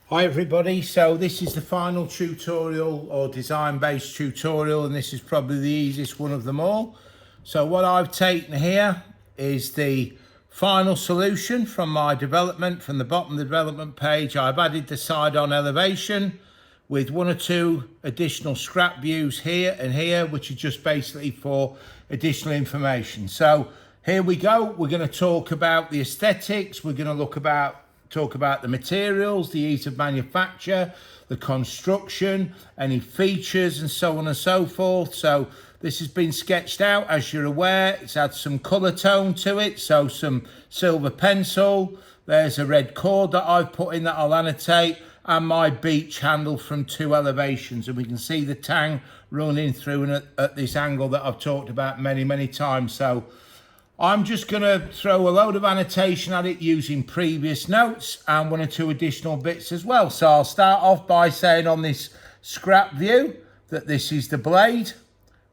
Hi everybody, so this is the final tutorial or design based tutorial, and this is probably the easiest one of them all. So what I've taken here is the final solution from my development, from the bottom of the development page. I've added the side on elevation with one or two additional scrap views here and here, which are just basically for additional information. So here we go. We're going to talk about the aesthetics. We're going to talk about the materials, the ease of manufacture, the construction, any features, and so on and so forth. So this has been sketched out, as you're aware. It's had some colour tone to it, so some silver pencil. There's a red cord that I've put in that I'll annotate, and my beach handle from 2 elevations. And we can see the tang running through and at this angle that I've talked about many times. So I'm just going to throw a load of annotation at it using previous notes and 1 or 2 additional bits as well. So I'll start off by saying on this scrap view that this is the blade.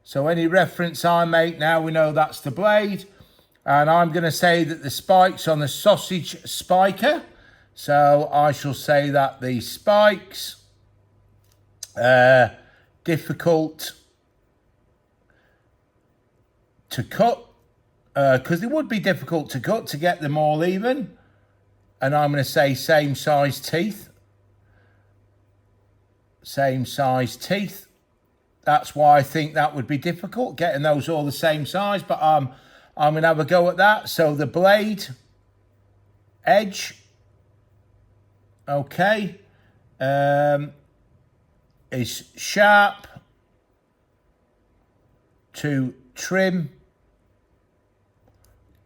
So any reference I make now, we know that's the blade. And I'm going to say that the spikes on the sausage spiker. So I shall say that the spikes difficult to cut. Because they would be difficult to cut to get them all even. And I'm going to say same size teeth. Same size teeth. That's why I think that would be difficult, getting those all the same size. But I'm going to have a go at that. So the blade edge, okay, is sharp to trim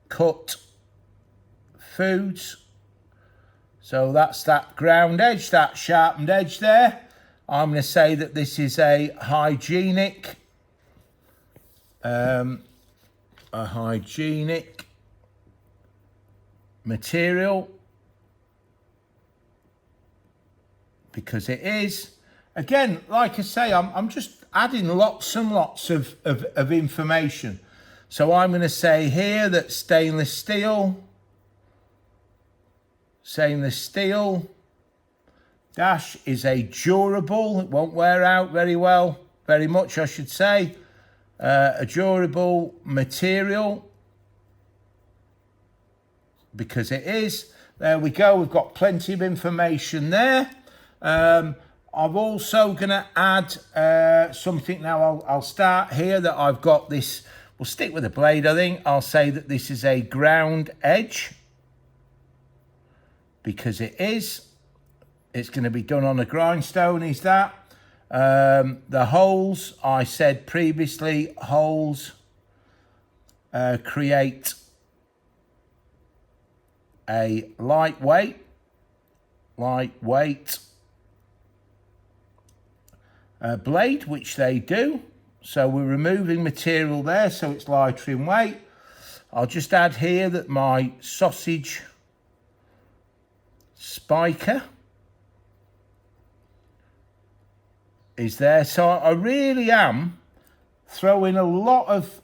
cut foods. So that's that ground edge, that sharpened edge there. I'm going to say that this is a hygienic material, because it is. Again, like I say, I'm just adding lots and lots of information. So I'm going to say here that stainless steel dash is a durable, it won't wear out very much I should say, a durable material, because it is. There we go, we've got plenty of information there. I'm also going to add something now. I'll start here that I've got this. We'll stick with the blade, I think. I'll say that this is a ground edge, because it is. It's going to be done on a grindstone, is that. The holes, I said previously, holes create a lightweight blade, which they do. So we're removing material there, so it's lighter in weight. I'll just add here that my sausage spiker is there. So I really am throwing a lot of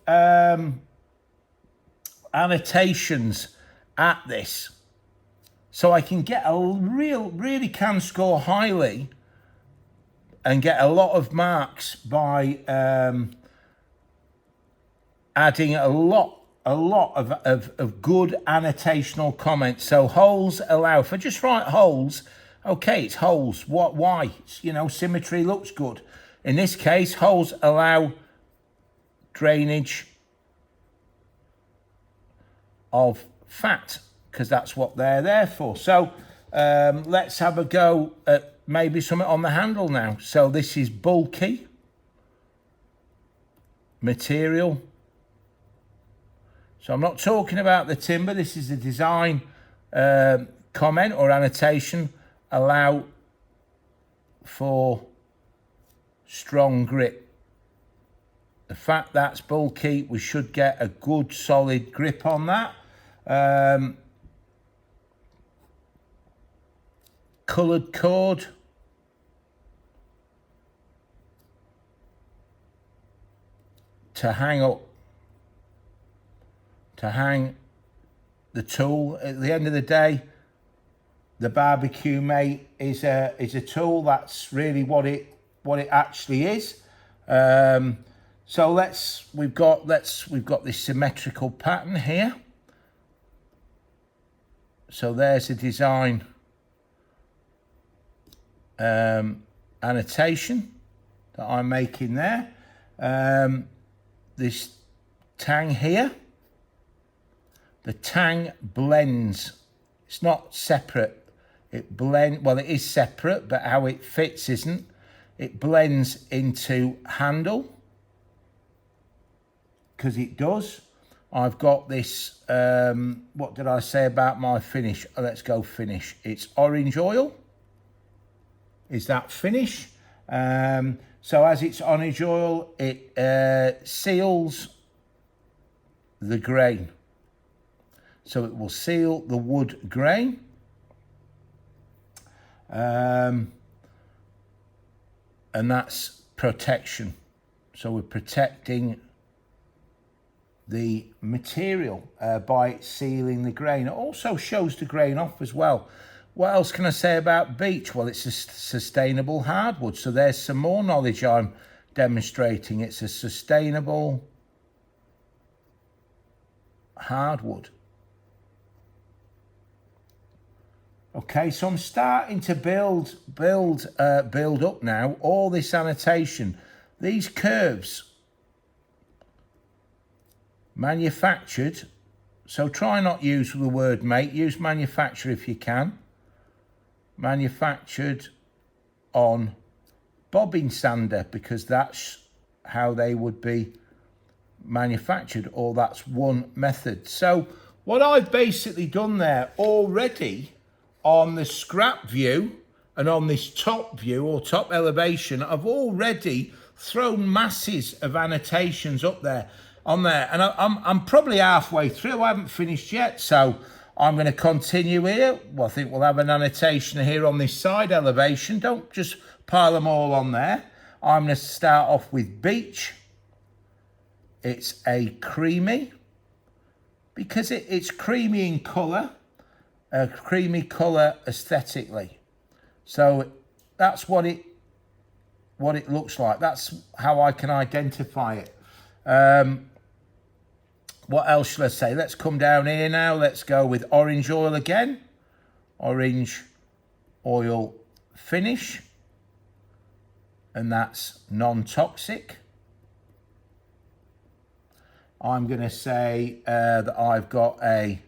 annotations at this, so I can get really can score highly and get a lot of marks by adding a lot of good annotational comments. So holes allow, if I just write holes, okay, it's holes. Why? Symmetry looks good. In this case, holes allow drainage of fat, because that's what they're there for. So let's have a go at maybe something on the handle now. So this is bulky material. So I'm not talking about the timber. This is the design comment or annotation. Allow for strong grip. The fact that's bulky, we should get a good solid grip on that. Coloured cord. To hang the tool. At the end of the day, the BBQ Mate is a tool. That's really what it actually is. So we've got this symmetrical pattern here. So there's a design annotation that I'm making there. This tang here, the tang blends. It's not separate. Well, it is separate, but how it fits isn't. It blends into handle, because it does. I've got this, what did I say about my finish? Oh, let's go finish. It's orange oil. Is that finish? So as it's orange oil, it seals the grain. So it will seal the wood grain. And that's protection. So we're protecting the material by sealing the grain. It also shows the grain off as well. What else can I say about beech? Well, it's a sustainable hardwood. So there's some more knowledge I'm demonstrating. It's a sustainable hardwood. Okay, so I'm starting to build up now all this annotation. These curves, manufactured, so try not use the word mate, use manufacture if you can. Manufactured on bobbin sander, because that's how they would be manufactured, or that's one method. So what I've basically done there already on the scrap view and on this top view or top elevation, I've already thrown masses of annotations up there on there, and I'm probably halfway through. I haven't finished yet, so I'm going to continue here. Well, I think we'll have an annotation here on this side elevation. Don't just pile them all on there. I'm going to start off with beech. It's a creamy, because it's creamy in colour, a creamy colour aesthetically. So that's what it looks like. That's how I can identify it. What else shall I say? Let's come down here now. Let's go with orange oil again. Orange oil finish. And that's non-toxic. I'm going to say that I've got a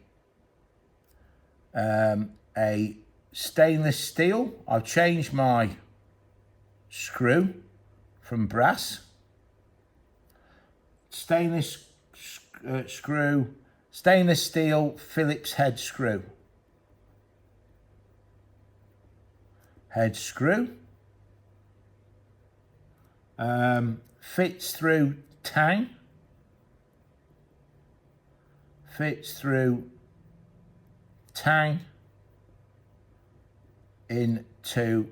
stainless steel. I've changed my screw from brass. Stainless screw, stainless steel Phillips head screw. Head screw. Fits through tang. Fits through tang into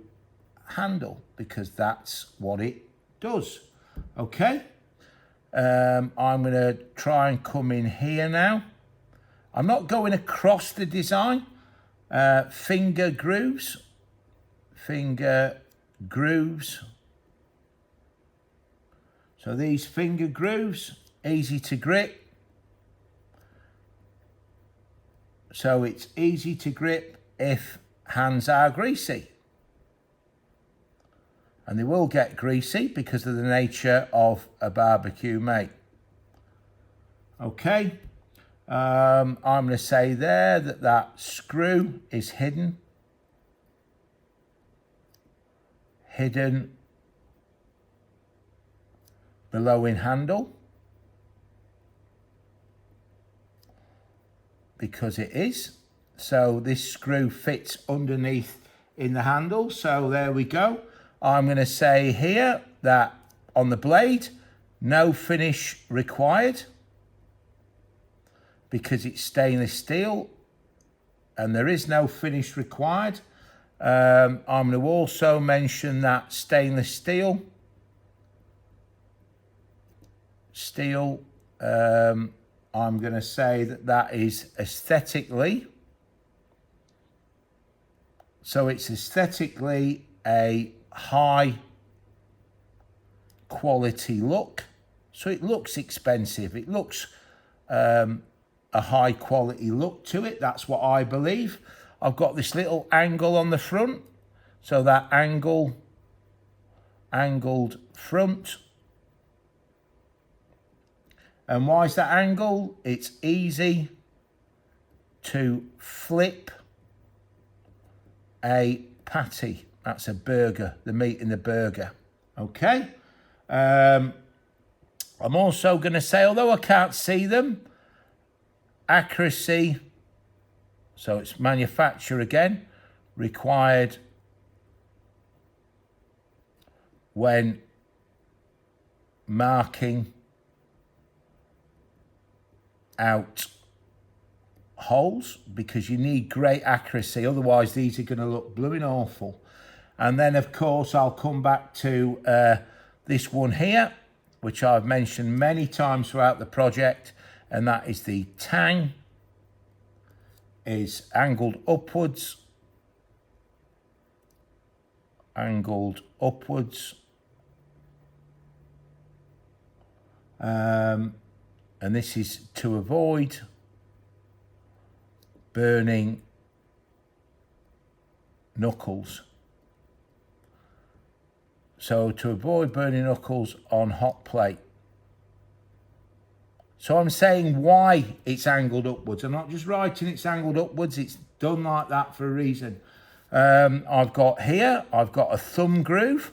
handle, because that's what it does. Okay. I'm going to try and come in here now. I'm not going across the design. Finger grooves. Finger grooves. So these finger grooves, easy to grip. So it's easy to grip if hands are greasy. And they will get greasy because of the nature of a BBQ Mate. Okay. I'm going to say there that screw is hidden. Hidden below in handle. Because it is. So this screw fits underneath in the handle. So there we go. I'm going to say here that on the blade, no finish required, because it's stainless steel and there is no finish required. I'm going to also mention that stainless steel, I'm going to say that is aesthetically So it's aesthetically a high quality look. So it looks expensive. It looks a high quality look to it. That's what I believe. I've got this little angle on the front. So that angled front. And why is that angle? It's easy to flip a patty. That's a burger, the meat in the burger. Okay. I'm also going to say, although I can't see them, accuracy, so it's manufacture again, required when marking out holes, because you need great accuracy, otherwise these are going to look blooming awful. And then of course I'll come back to this one here, which I've mentioned many times throughout the project, and that is the tang is angled upwards, and this is to avoid burning knuckles. So to avoid burning knuckles on hot plate. So I'm saying why it's angled upwards. I'm not just writing it's angled upwards. It's done like that for a reason. I've got a thumb groove.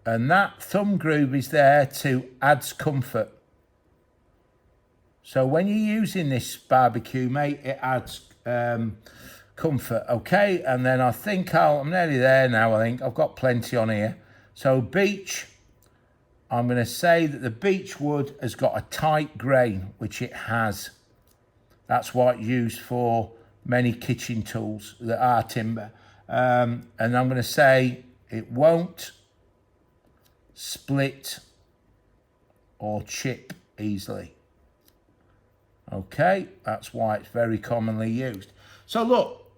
And that thumb groove is there to add comfort. So when you're using this BBQ Mate, it adds comfort, okay? And then I think I'm nearly there now, I think. I've got plenty on here. So beech, I'm going to say that the beech wood has got a tight grain, which it has. That's why it's used for many kitchen tools that are timber. And I'm going to say it won't split or chip easily. Okay, that's why it's very commonly used. So look,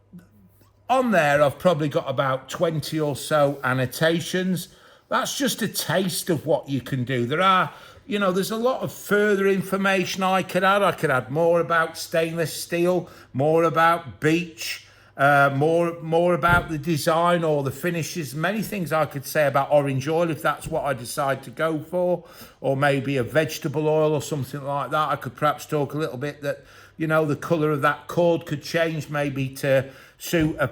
on there I've probably got about 20 or so annotations. That's just a taste of what you can do. There are, there's a lot of further information I could add. I could add more about stainless steel, more about beech, more about the design or the finishes. Many things I could say about orange oil if that's what I decide to go for, or maybe a vegetable oil or something like that. I could perhaps talk a little bit that, the colour of that cord could change maybe to suit a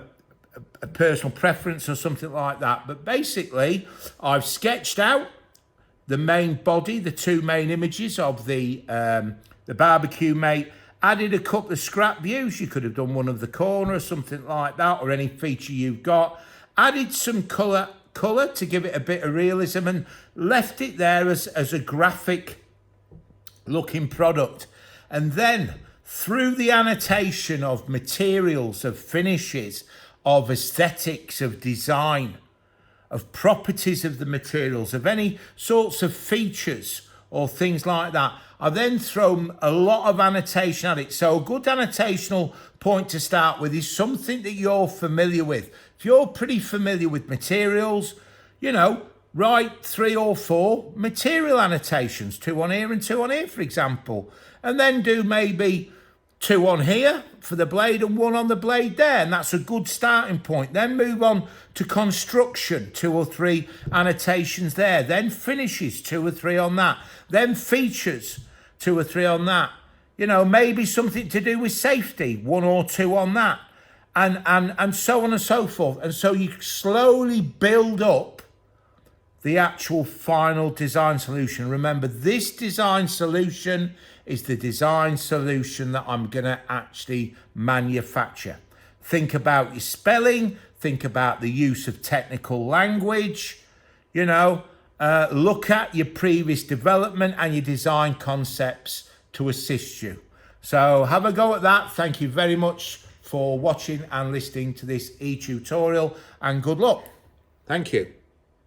personal preference or something like that. But basically, I've sketched out the main body, the two main images of the BBQ Mate, added a couple of scrap views. You could have done one of the corner or something like that, or any feature you've got. Added some colour to give it a bit of realism, and left it there as a graphic looking product. And then through the annotation of materials, of finishes, of aesthetics, of design, of properties of the materials, of any sorts of features or things like that, I then throw a lot of annotation at it. So a good annotational point to start with is something that you're familiar with. If you're pretty familiar with materials, write 3 or 4 material annotations, 2 on here and 2 on here, for example, and then do maybe 2 on here for the blade and 1 on the blade there, and that's a good starting point. Then move on to construction, 2 or 3 annotations there, then finishes, 2 or 3 on that, then features, 2 or 3 on that, maybe something to do with safety, 1 or 2 on that, and so on and so forth. And so you slowly build up the actual final design solution. Remember, this design solution is the design solution that I'm going to actually manufacture. Think about your spelling, think about the use of technical language, look at your previous development and your design concepts to assist you. So have a go at that. Thank you very much for watching and listening to this e-tutorial, and good luck. Thank you.